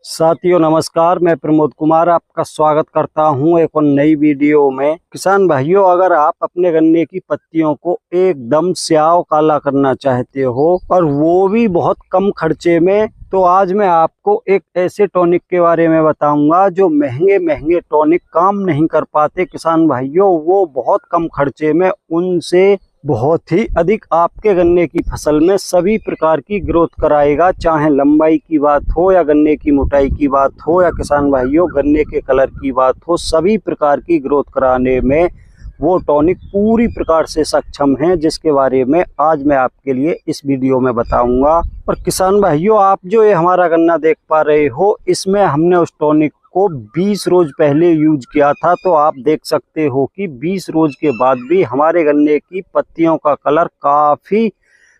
साथियों नमस्कार, मैं प्रमोद कुमार आपका स्वागत करता हूं एक और नई वीडियो में। किसान भाइयों, अगर आप अपने गन्ने की पत्तियों को एकदम स्याह काला करना चाहते हो और वो भी बहुत कम खर्चे में, तो आज मैं आपको एक ऐसे टॉनिक के बारे में बताऊंगा जो महंगे महंगे टॉनिक काम नहीं कर पाते किसान भाइयों। वो बहुत कम खर्चे में उनसे बहुत ही अधिक आपके गन्ने की फसल में सभी प्रकार की ग्रोथ कराएगा। चाहे लंबाई की बात हो या गन्ने की मोटाई की बात हो या किसान भाइयों गन्ने के कलर की बात हो, सभी प्रकार की ग्रोथ कराने में वो टॉनिक पूरी प्रकार से सक्षम है, जिसके बारे में आज मैं आपके लिए इस वीडियो में बताऊंगा। और किसान भाइयों, आप जो ये हमारा गन्ना देख पा रहे हो, इसमें हमने उस टॉनिक को 20 रोज पहले यूज किया था। तो आप देख सकते हो कि 20 रोज के बाद भी हमारे गन्ने की पत्तियों का कलर काफी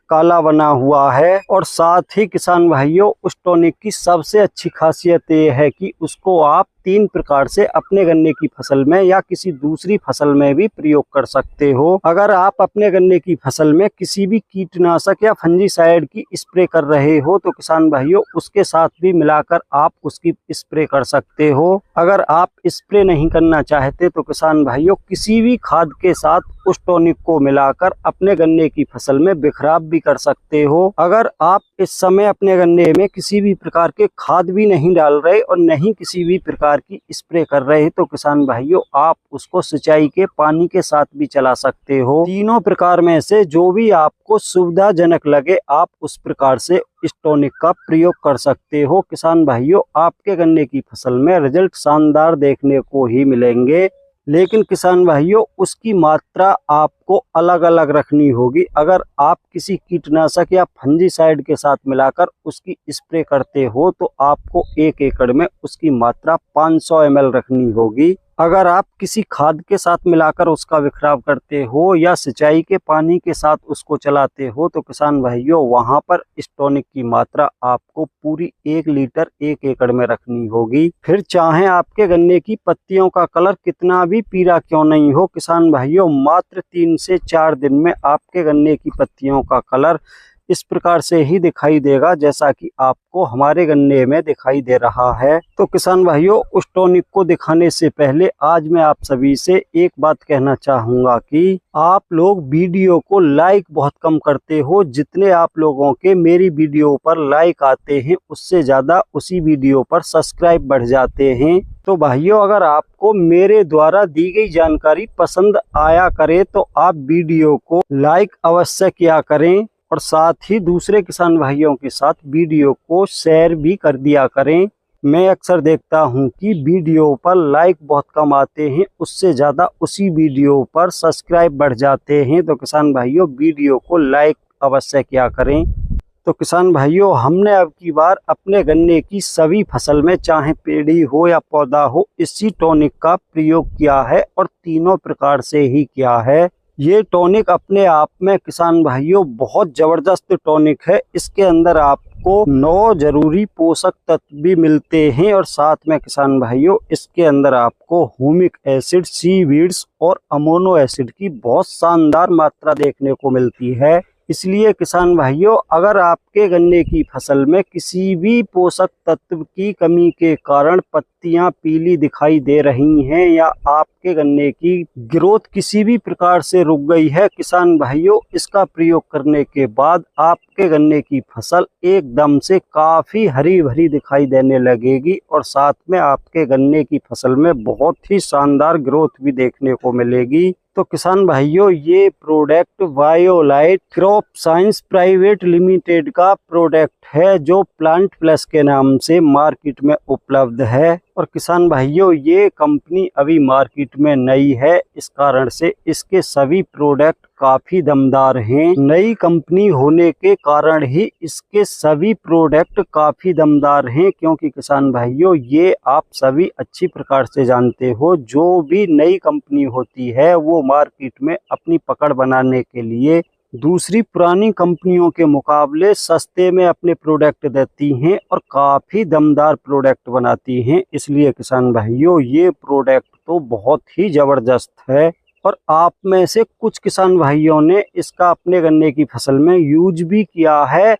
काला बना हुआ है। और साथ ही किसान भाइयों, उस टॉनिक की सबसे अच्छी खासियत ये है कि उसको आप 3 प्रकार से अपने गन्ने की फसल में या किसी दूसरी फसल में भी प्रयोग कर सकते हो। अगर आप अपने गन्ने की फसल में किसी भी कीटनाशक या फंजीसाइड की स्प्रे कर रहे हो, तो किसान भाइयों उसके साथ भी मिलाकर आप उसकी स्प्रे कर सकते हो। अगर आप स्प्रे नहीं करना चाहते तो किसान भाइयों किसी भी खाद के साथ उस टॉनिक को मिलाकर अपने गन्ने की फसल में बिखराव भी कर सकते हो। अगर आप इस समय अपने गन्ने में किसी भी प्रकार के खाद भी नहीं डाल रहे और नहीं किसी भी प्रकार की स्प्रे कर रहे, तो किसान भाइयों आप उसको सिंचाई के पानी के साथ भी चला सकते हो। तीनों प्रकार में से जो भी आपको सुविधाजनक लगे, आप उस प्रकार से इस टॉनिक का प्रयोग कर सकते हो। किसान भाइयों, आपके गन्ने की फसल में रिजल्ट शानदार देखने को ही मिलेंगे, लेकिन किसान भाइयों उसकी मात्रा आपको अलग अलग रखनी होगी। अगर आप किसी कीटनाशक या फंजीसाइड के साथ मिलाकर उसकी स्प्रे करते हो, तो आपको 1 एकड़ में उसकी मात्रा 500 ml रखनी होगी। अगर आप किसी खाद के साथ मिलाकर उसका बिखराव करते हो या सिंचाई के पानी के साथ उसको चलाते हो, तो किसान भाइयों वहां पर इस टॉनिक की मात्रा आपको पूरी 1 लीटर 1 एकड़ में रखनी होगी। फिर चाहे आपके गन्ने की पत्तियों का कलर कितना भी पीला क्यों नहीं हो, किसान भाइयों मात्र 3 से 4 दिन में आपके गन्ने की पत्तियों का कलर इस प्रकार से ही दिखाई देगा जैसा कि आपको हमारे गन्ने में दिखाई दे रहा है। तो किसान भाइयों, उस टॉनिक को दिखाने से पहले आज मैं आप सभी से एक बात कहना चाहूंगा कि आप लोग वीडियो को लाइक बहुत कम करते हो। जितने आप लोगों के मेरी वीडियो पर लाइक आते हैं, उससे ज्यादा उसी वीडियो पर सब्सक्राइब बढ़ जाते हैं। तो भाइयों, अगर आपको मेरे द्वारा दी गई जानकारी पसंद आया करे तो आप वीडियो को लाइक अवश्य किया करें और साथ ही दूसरे किसान भाइयों के साथ वीडियो को शेयर भी कर दिया करें। मैं अक्सर देखता हूं कि वीडियो पर लाइक बहुत कम आते हैं, उससे ज़्यादा उसी वीडियो पर सब्सक्राइब बढ़ जाते हैं। तो किसान भाइयों वीडियो को लाइक अवश्य किया करें। तो किसान भाइयों, हमने अब की बार अपने गन्ने की सभी फसल में, चाहे पेड़ी हो या पौधा हो, इसी टॉनिक का प्रयोग किया है और तीनों प्रकार से ही किया है। ये टॉनिक अपने आप में किसान भाइयों बहुत जबरदस्त टॉनिक है। इसके अंदर आपको 9 जरूरी पोषक तत्व भी मिलते हैं और साथ में किसान भाइयों इसके अंदर आपको ह्यूमिक एसिड, सीवीड्स और अमोनो एसिड की बहुत शानदार मात्रा देखने को मिलती है। इसलिए किसान भाइयों, अगर आपके गन्ने की फसल में किसी भी पोषक तत्व की कमी के कारण पत्तियां पीली दिखाई दे रही हैं या आपके गन्ने की ग्रोथ किसी भी प्रकार से रुक गई है, किसान भाइयों इसका प्रयोग करने के बाद आपके गन्ने की फसल एकदम से काफी हरी भरी दिखाई देने लगेगी और साथ में आपके गन्ने की फसल में बहुत ही शानदार ग्रोथ भी देखने को मिलेगी। तो किसान भाइयों, ये product Biolite crop science private limited का प्रोडक्ट है, जो प्लांट प्लस के नाम से मार्केट में उपलब्ध है। और किसान भाइयों, ये कंपनी अभी मार्केट में नई है, इस कारण से इसके सभी प्रोडक्ट काफी दमदार हैं। नई कंपनी होने के कारण ही इसके सभी प्रोडक्ट काफी दमदार हैं, क्योंकि किसान भाइयों ये आप सभी अच्छी प्रकार से जानते हो, जो भी नई कंपनी होती है वो मार्केट में अपनी पकड़ बनाने के लिए दूसरी पुरानी कंपनियों के मुकाबले सस्ते में अपने प्रोडक्ट देती हैं और काफी दमदार प्रोडक्ट बनाती हैं। इसलिए किसान भाइयों, ये प्रोडक्ट तो बहुत ही जबरदस्त है और आप में से कुछ किसान भाइयों ने इसका अपने गन्ने की फसल में यूज भी किया है।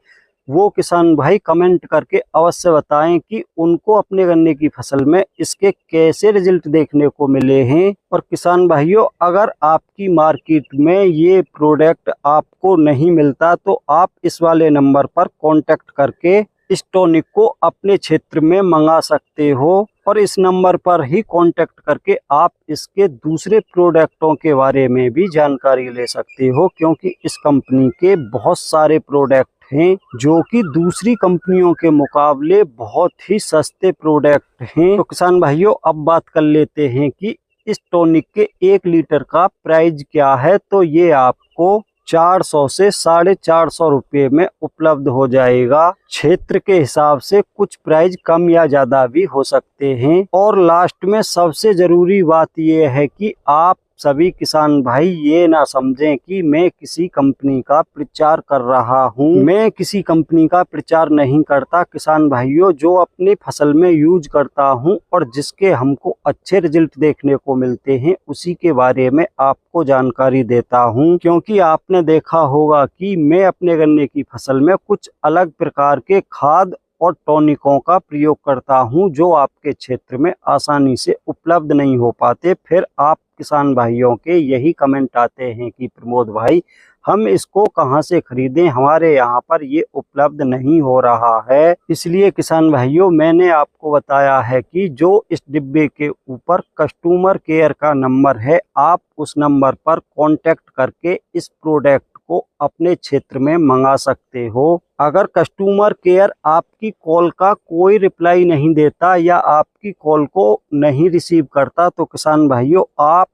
वो किसान भाई कमेंट करके अवश्य बताएं कि उनको अपने गन्ने की फसल में इसके कैसे रिजल्ट देखने को मिले हैं। और किसान भाइयों, अगर आपकी मार्केट में ये प्रोडक्ट आपको नहीं मिलता तो आप इस वाले नंबर पर कांटेक्ट करके इस टॉनिक को अपने क्षेत्र में मंगा सकते हो। और इस नंबर पर ही कांटेक्ट करके आप इसके दूसरे प्रोडक्टों के बारे में भी जानकारी ले सकते हो, क्योंकि इस कंपनी के बहुत सारे प्रोडक्ट हैं जो कि दूसरी कंपनियों के मुकाबले बहुत ही सस्ते प्रोडक्ट हैं। तो किसान भाइयों, अब बात कर लेते हैं कि इस टॉनिक के 1 लीटर का प्राइस क्या है। तो ये आपको 400 से 450 रुपये में उपलब्ध हो जाएगा। क्षेत्र के हिसाब से कुछ प्राइस कम या ज्यादा भी हो सकते हैं। और लास्ट में सबसे जरूरी बात यह है कि आप सभी किसान भाई ये ना समझें कि मैं किसी कंपनी का प्रचार कर रहा हूँ। मैं किसी कंपनी का प्रचार नहीं करता किसान भाइयों। जो अपने फसल में यूज करता हूँ और जिसके हमको अच्छे रिजल्ट देखने को मिलते हैं, उसी के बारे में आपको जानकारी देता हूँ। क्योंकि आपने देखा होगा कि मैं अपने गन्ने की फसल में कुछ अलग प्रकार के खाद और टॉनिकों का प्रयोग करता हूं, जो आपके क्षेत्र में आसानी से उपलब्ध नहीं हो पाते। फिर आप किसान भाइयों के यही कमेंट आते हैं कि प्रमोद भाई, हम इसको कहां से खरीदें, हमारे यहाँ पर ये उपलब्ध नहीं हो रहा है। इसलिए किसान भाइयों, मैंने आपको बताया है कि जो इस डिब्बे के ऊपर कस्टमर केयर का नंबर है, आप उस नंबर पर कांटेक्ट करके इस प्रोडक्ट को अपने क्षेत्र में मंगा सकते हो। अगर कस्टमर केयर आपकी कॉल का कोई रिप्लाई नहीं देता या आपकी कॉल को नहीं रिसीव करता, तो किसान भाइयों आप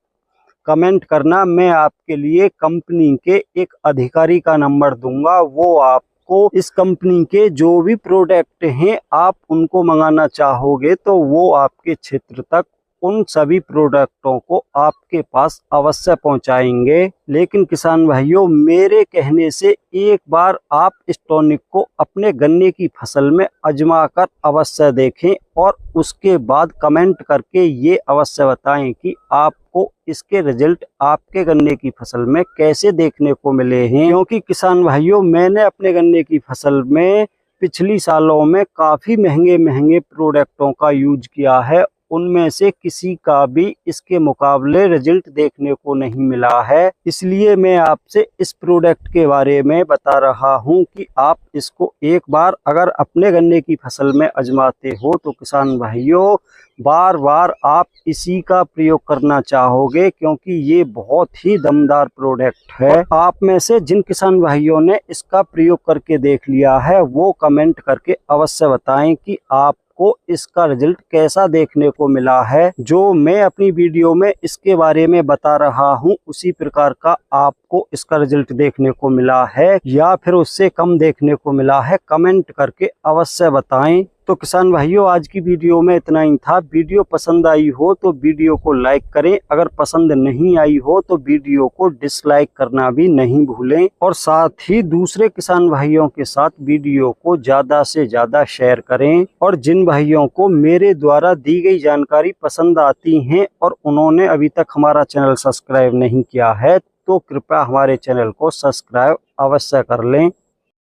कमेंट करना, मैं आपके लिए कंपनी के एक अधिकारी का नंबर दूंगा। वो आपको इस कंपनी के जो भी प्रोडक्ट हैं आप उनको मंगाना चाहोगे तो वो आपके क्षेत्र तक उन सभी प्रोडक्टों को आपके पास अवश्य पहुंचाएंगे। लेकिन किसान भाइयों, मेरे कहने से एक बार आप इस टॉनिक को अपने गन्ने की फसल में आजमा कर अवश्य देखें और उसके बाद कमेंट करके ये अवश्य बताएं कि आपको इसके रिजल्ट आपके गन्ने की फसल में कैसे देखने को मिले हैं। क्योंकि किसान भाइयों, मैंने अपने गन्ने की फसल में पिछली सालों में काफी महंगे प्रोडक्टों का यूज किया है, उनमें से किसी का भी इसके मुकाबले रिजल्ट देखने को नहीं मिला है। इसलिए मैं आपसे इस प्रोडक्ट के बारे में बता रहा हूं कि आप इसको एक बार अगर अपने गन्ने की फसल में आजमाते हो तो किसान भाइयों बार बार आप इसी का प्रयोग करना चाहोगे, क्योंकि ये बहुत ही दमदार प्रोडक्ट है। आप में से जिन किसान भाइयों ने इसका प्रयोग करके देख लिया है वो कमेंट करके अवश्य बताएं कि आप को इसका रिजल्ट कैसा देखने को मिला है। जो मैं अपनी वीडियो में इसके बारे में बता रहा हूं, उसी प्रकार का आपको इसका रिजल्ट देखने को मिला है या फिर उससे कम देखने को मिला है, कमेंट करके अवश्य बताएं। तो किसान भाइयों, आज की वीडियो में इतना ही था। वीडियो पसंद आई हो तो वीडियो को लाइक करें, अगर पसंद नहीं आई हो तो वीडियो को डिसलाइक करना भी नहीं भूलें। और साथ ही दूसरे किसान भाइयों के साथ वीडियो को ज्यादा से ज्यादा शेयर करें। और जिन भाइयों को मेरे द्वारा दी गई जानकारी पसंद आती हैं और उन्होंने अभी तक हमारा चैनल सब्सक्राइब नहीं किया है, तो कृपया हमारे चैनल को सब्सक्राइब अवश्य कर लें।